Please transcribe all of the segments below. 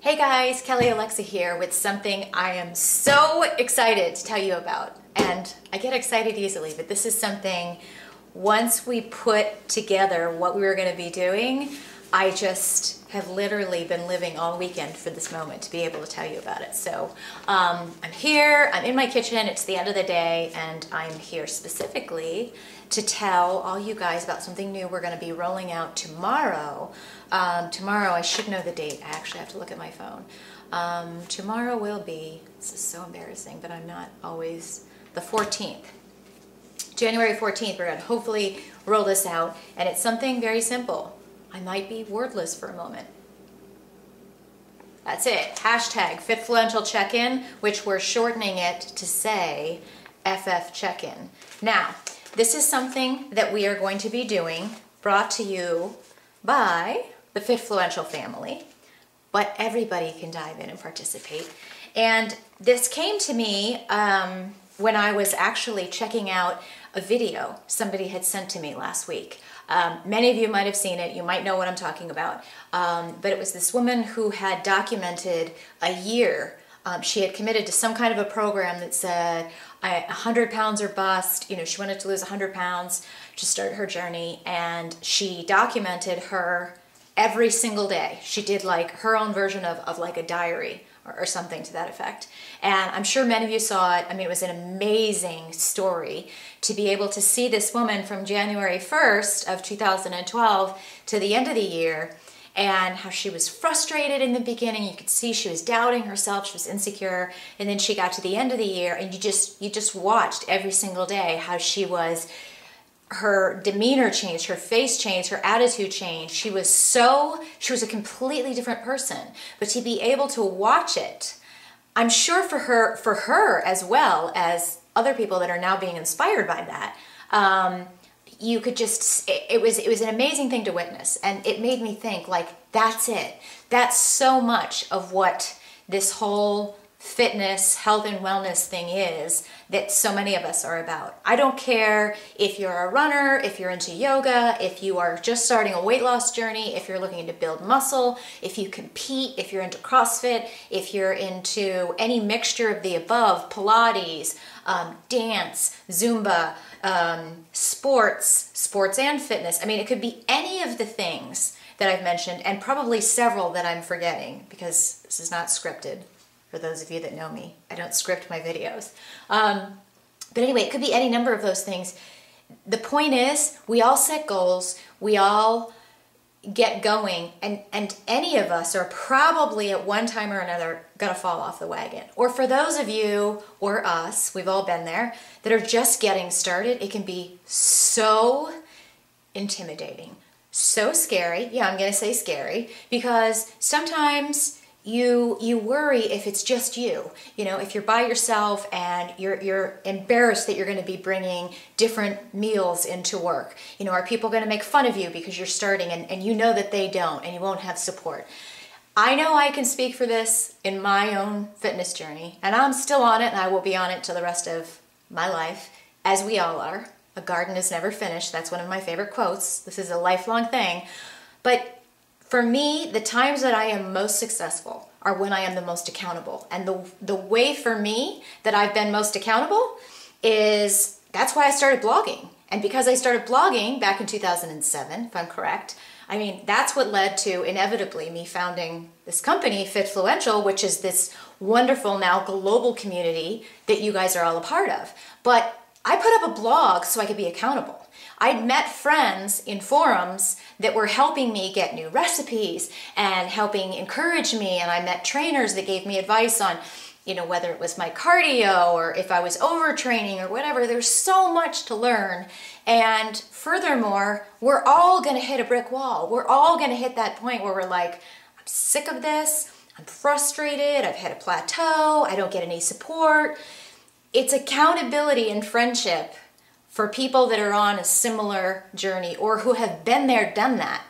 Hey guys, Kelly Alexa here with something I am so excited to tell you about. And I get excited easily, but this is something, once we put together what we were going to be doing, I just have literally been living all weekend for this moment to be able to tell you about it. So I'm here, I'm in my kitchen, it's the end of the day, and I'm here specifically to tell all you guys about something new we're going to be rolling out tomorrow. Tomorrow, I should know the date. I actually have to look at my phone. Tomorrow will be, this is so embarrassing, but I'm not always, the 14th. January 14th, we're going to hopefully roll this out, and it's something very simple. I might be wordless for a moment. That's it. Hashtag FitFluential check-in, which we're shortening it to say FFCHECKIN. Now, this is something that we are going to be doing, brought to you by the FitFluential family, but everybody can dive in and participate. And this came to me when I was actually checking out a video somebody had sent to me last week. Many of you might have seen it, you might know what I'm talking about, but it was this woman who had documented a year. She had committed to some kind of a program that said 100 pounds or bust. You know, she wanted to lose 100 pounds to start her journey, and she documented her every single day. She did like her own version of like a diary or something to that effect. And I'm sure many of you saw it. I mean, it was an amazing story to be able to see this woman from January 1st of 2012 to the end of the year, and how she was frustrated in the beginning. You could see she was doubting herself, she was insecure, and then she got to the end of the year, and you just watched every single day how her demeanor changed, her face changed, her attitude changed. She was a completely different person. But to be able to watch it, I'm sure for her as well as other people that are now being inspired by that, you could just, it was an amazing thing to witness. And it made me think, like, that's it. That's so much of what this whole fitness, health and wellness thing is that so many of us are about. I don't care if you're a runner, if you're into yoga, if you are just starting a weight loss journey, if you're looking to build muscle, if you compete, if you're into CrossFit, if you're into any mixture of the above, Pilates, dance, Zumba, sports and fitness. I mean, it could be any of the things that I've mentioned, and probably several that I'm forgetting because this is not scripted. For those of you that know me, I don't script my videos. But anyway, it could be any number of those things. The point is, we all set goals, we all get going, and any of us are probably at one time or another gonna fall off the wagon. Or for those of you, or us, we've all been there, that are just getting started, it can be so intimidating, so scary. Yeah, I'm gonna say scary, because sometimes you worry if it's just you. You know, if you're by yourself and you're embarrassed that you're going to be bringing different meals into work. You know, are people going to make fun of you because you're starting and you know that they don't, and you won't have support? I know I can speak for this in my own fitness journey, and I'm still on it, and I will be on it till the rest of my life, as we all are. A garden is never finished. That's one of my favorite quotes. This is a lifelong thing. But for me, the times that I am most successful are when I am the most accountable. And the way for me that I've been most accountable is, that's why I started blogging. And because I started blogging back in 2007, if I'm correct, I mean, that's what led to inevitably me founding this company, FitFluential, which is this wonderful now global community that you guys are all a part of. But I put up a blog so I could be accountable. I'd met friends in forums that were helping me get new recipes and helping encourage me, and I met trainers that gave me advice on, you know, whether it was my cardio or if I was overtraining or whatever. There's so much to learn, and furthermore, we're all gonna hit a brick wall. We're all gonna hit that point where we're like, I'm sick of this, I'm frustrated, I've hit a plateau, I don't get any support. It's accountability and friendship for people that are on a similar journey or who have been there, done that,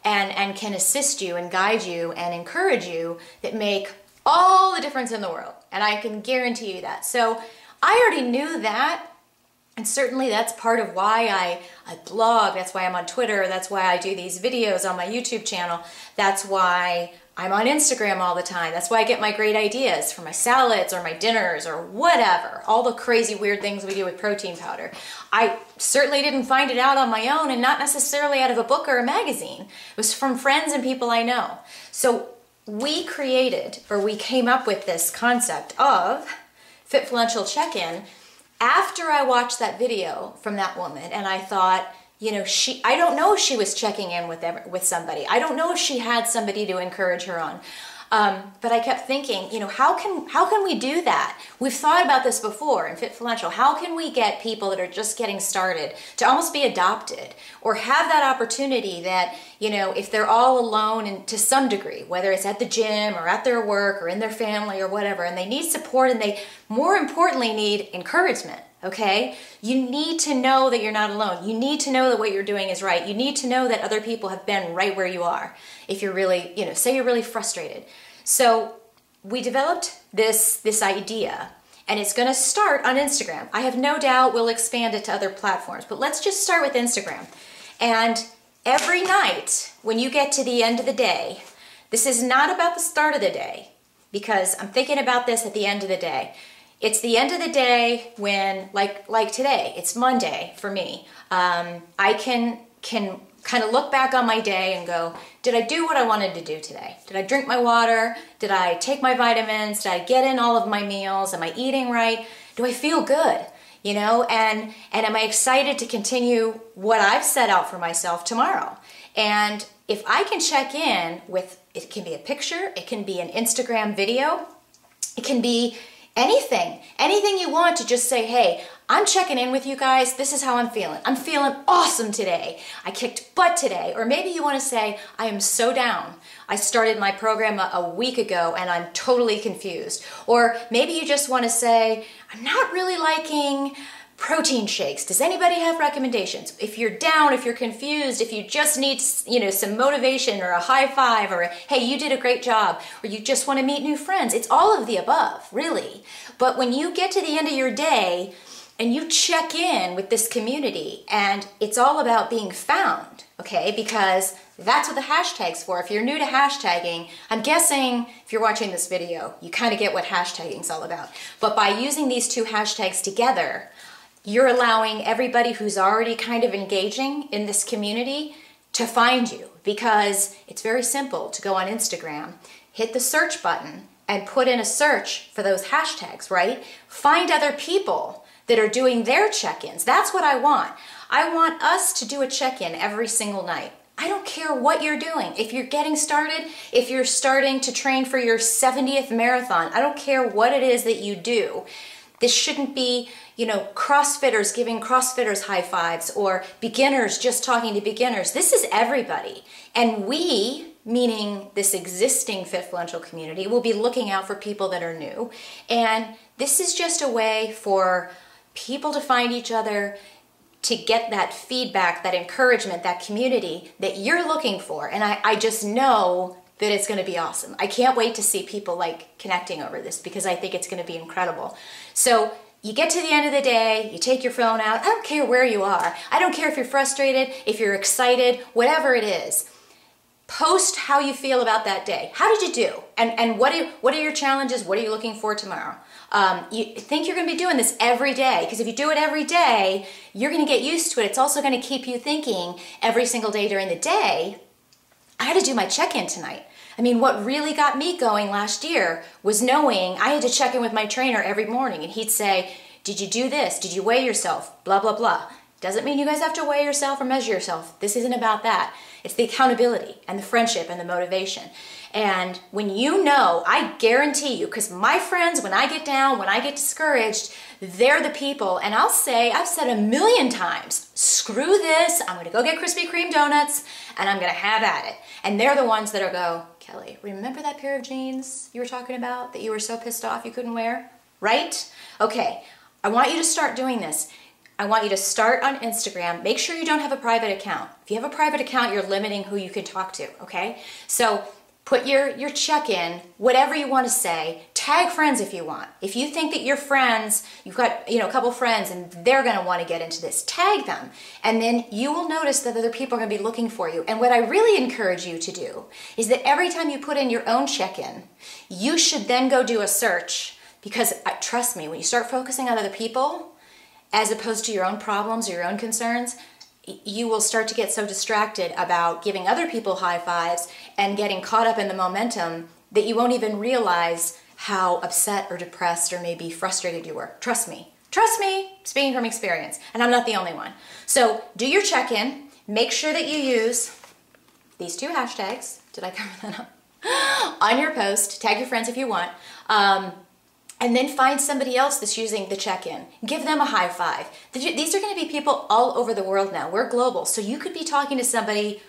and can assist you and guide you and encourage you, that make all the difference in the world. And I can guarantee you that. So I already knew that And certainly that's part of why I blog, that's why I'm on Twitter, that's why I do these videos on my YouTube channel, that's why I'm on Instagram all the time, that's why I get my great ideas for my salads or my dinners or whatever, all the crazy weird things we do with protein powder. I certainly didn't find it out on my own and not necessarily out of a book or a magazine. It was from friends and people I know. So we came up with this concept of FitFluential check-in after I watched that video from that woman, and I thought, you know, I don't know if she was checking in with somebody. I don't know if she had somebody to encourage her on. But I kept thinking, you know, how can we do that? We've thought about this before in FitFluential. How can we get people that are just getting started to almost be adopted or have that opportunity that, you know, if they're all alone and to some degree, whether it's at the gym or at their work or in their family or whatever, and they need support and they more importantly need encouragement. Okay? You need to know that you're not alone. You need to know that what you're doing is right. You need to know that other people have been right where you are. If you're really, you know, say you're really frustrated. So we developed this idea, and it's going to start on Instagram. I have no doubt we'll expand it to other platforms, but let's just start with Instagram. And every night when you get to the end of the day, this is not about the start of the day, because I'm thinking about this at the end of the day. It's the end of the day when, like today, it's Monday for me. I can kind of look back on my day and go, did I do what I wanted to do today? Did I drink my water? Did I take my vitamins? Did I get in all of my meals? Am I eating right? Do I feel good? You know, and am I excited to continue what I've set out for myself tomorrow? And if I can check in with, it can be a picture, it can be an Instagram video, it can be anything you want to just say, hey, I'm checking in with you guys. This is how I'm feeling. I'm feeling awesome today. I kicked butt today. Or maybe you want to say, I am so down. I started my program a week ago and I'm totally confused. Or maybe you just want to say, I'm not really liking protein shakes. Does anybody have recommendations? If you're down, if you're confused, if you just need, you know, some motivation or a high five or a, hey, you did a great job, or you just want to meet new friends, it's all of the above, really. But when you get to the end of your day and you check in with this community, and it's all about being found, okay? Because that's what the hashtag's for. If you're new to hashtagging, I'm guessing if you're watching this video, you kind of get what hashtagging's all about. But by using these two hashtags together, you're allowing everybody who's already kind of engaging in this community to find you, because it's very simple to go on Instagram, hit the search button and put in a search for those hashtags, right? Find other people that are doing their check-ins. That's what I want. I want us to do a check-in every single night. I don't care what you're doing. If you're getting started, if you're starting to train for your 70th marathon, I don't care what it is that you do. This shouldn't be, you know, CrossFitters giving CrossFitters high fives or beginners just talking to beginners. This is everybody. And we, meaning this existing FitFluential community, will be looking out for people that are new. And this is just a way for people to find each other, to get that feedback, that encouragement, that community that you're looking for. And I just know that it's going to be awesome. I can't wait to see people like connecting over this, because I think it's going to be incredible. So you get to the end of the day, you take your phone out. I don't care where you are. I don't care if you're frustrated, if you're excited, whatever it is. Post how you feel about that day. How did you do? And what are your challenges? What are you looking for tomorrow? You think you're going to be doing this every day, because if you do it every day, you're going to get used to it. It's also going to keep you thinking every single day during the day, I had to do my check-in tonight. I mean, what really got me going last year was knowing I had to check in with my trainer every morning, and he'd say, did you do this? Did you weigh yourself? Blah, blah, blah. Doesn't mean you guys have to weigh yourself or measure yourself. This isn't about that. It's the accountability and the friendship and the motivation. And when you know, I guarantee you, because my friends, when I get down, when I get discouraged, they're the people. And I'll say, I've said a million times, screw this, I'm going to go get Krispy Kreme donuts and I'm going to have at it. And they're the ones that'll go, Kelly, remember that pair of jeans you were talking about that you were so pissed off you couldn't wear? Right? Okay, I want you to start doing this. I want you to start on Instagram. Make sure you don't have a private account. If you have a private account, you're limiting who you can talk to, okay? So put your check-in, whatever you want to say, tag friends if you want. If you think that your friends, you've got, you know, a couple friends and they're going to want to get into this, tag them. And then you will notice that other people are going to be looking for you. And what I really encourage you to do is that every time you put in your own check-in, you should then go do a search, because trust me, when you start focusing on other people as opposed to your own problems or your own concerns, you will start to get so distracted about giving other people high fives and getting caught up in the momentum that you won't even realize how upset or depressed or maybe frustrated you were. Trust me, speaking from experience, and I'm not the only one. So do your check-in, make sure that you use these 2 hashtags, did I cover that up? On your post, tag your friends if you want, and then find somebody else that's using the check-in. Give them a high five. These are going to be people all over the world now. We're global, so you could be talking to somebody,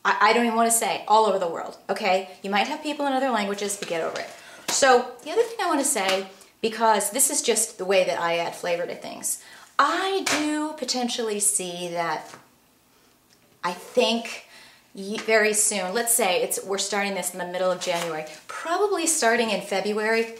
I don't even want to say, all over the world, okay? You might have people in other languages, but get over it. So the other thing I want to say, because this is just the way that I add flavor to things, I do potentially see that, I think very soon, let's say we're starting this in the middle of January, probably starting in February,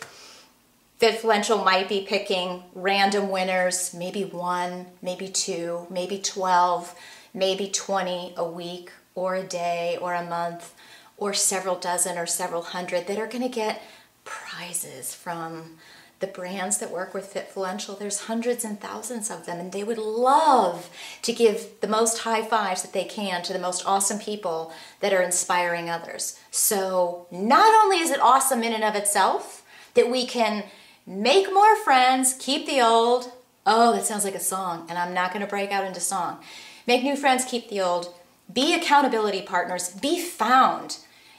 FitFluential might be picking random winners, maybe 1, maybe 2, maybe 12, maybe 20 a week or a day or a month or several dozen or several hundred that are going to get prizes from the brands that work with FitFluential. There's hundreds and thousands of them, and they would love to give the most high fives that they can to the most awesome people that are inspiring others. So not only is it awesome in and of itself that we can make more friends, keep the old. Oh, that sounds like a song, and I'm not going to break out into song. Make new friends, keep the old. Be accountability partners. Be found.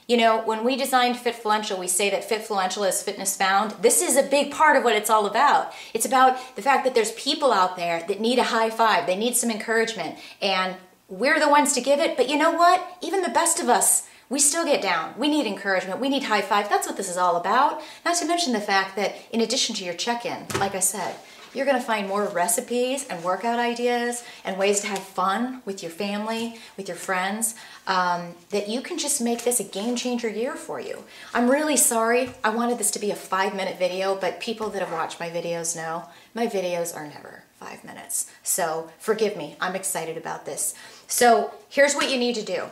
You know, when we designed FitFluential, we say that FitFluential is fitness found. This is a big part of what it's all about. It's about the fact that there's people out there that need a high five. They need some encouragement, and we're the ones to give it. But you know what? Even the best of us, we still get down. We need encouragement. We need high five. That's what this is all about. Not to mention the fact that in addition to your check-in, like I said, you're going to find more recipes and workout ideas and ways to have fun with your family, with your friends, that you can just make this a game-changer year for you. I'm really sorry. I wanted this to be a 5-minute video, but people that have watched my videos know my videos are never 5 minutes. So forgive me. I'm excited about this. So here's what you need to do.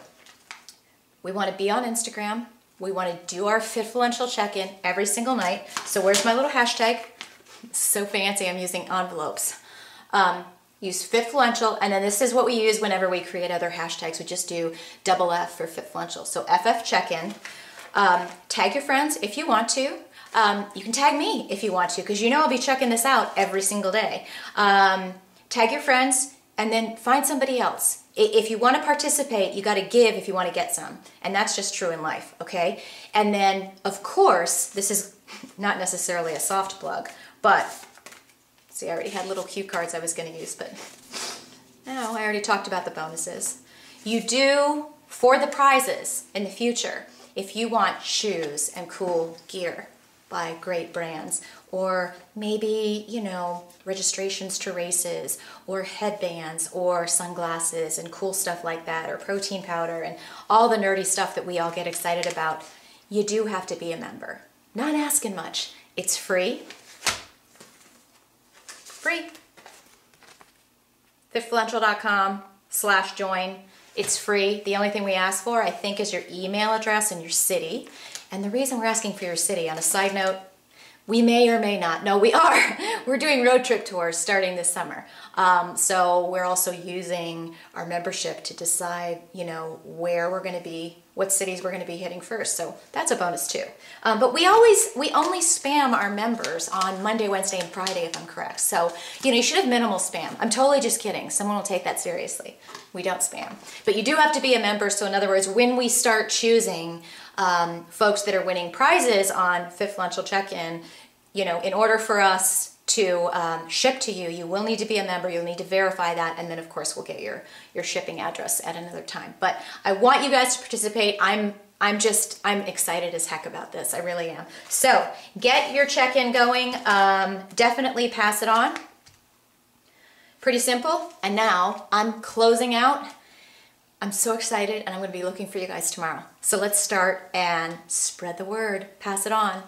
We want to be on Instagram. We want to do our FitFluential check-in every single night. So where's my little hashtag? It's so fancy, I'm using envelopes. Use FitFluential, and then this is what we use whenever we create other hashtags. We just do double F for FitFluential. So FFCHECKIN. Tag your friends if you want to. You can tag me if you want to, because you know I'll be checking this out every single day. Tag your friends, and then find somebody else. If you want to participate, you got to give if you want to get some. And that's just true in life, okay? And then, of course, this is not necessarily a soft plug, but, see, I already had little cue cards I was going to use, but no, I already talked about the bonuses. You do, for the prizes in the future, if you want shoes and cool gear by great brands, or maybe, you know, registrations to races, or headbands, or sunglasses, and cool stuff like that, or protein powder, and all the nerdy stuff that we all get excited about, you do have to be a member. Not asking much. It's free. Free. FitFluential.com/join. It's free. The only thing we ask for, I think, is your email address and your city. And the reason we're asking for your city, on a side note, we may or may not. No, we are. We're doing road trip tours starting this summer. So we're also using our membership to decide, you know, where we're going to be, what cities we're going to be hitting first. So that's a bonus too. But we only spam our members on Monday, Wednesday, and Friday, if I'm correct. So, you know, you should have minimal spam. I'm totally just kidding. Someone will take that seriously. We don't spam. But you do have to be a member. So in other words, when we start choosing folks that are winning prizes on FitFluential Check-In, you know, in order for us to ship to you, you will need to be a member. You'll need to verify that, and then of course we'll get your shipping address at another time. But I want you guys to participate. I'm excited as heck about this. I really am. So get your check-in going. Definitely pass it on. Pretty simple. And now I'm closing out. I'm so excited, and I'm going to be looking for you guys tomorrow. So let's start and spread the word. Pass it on.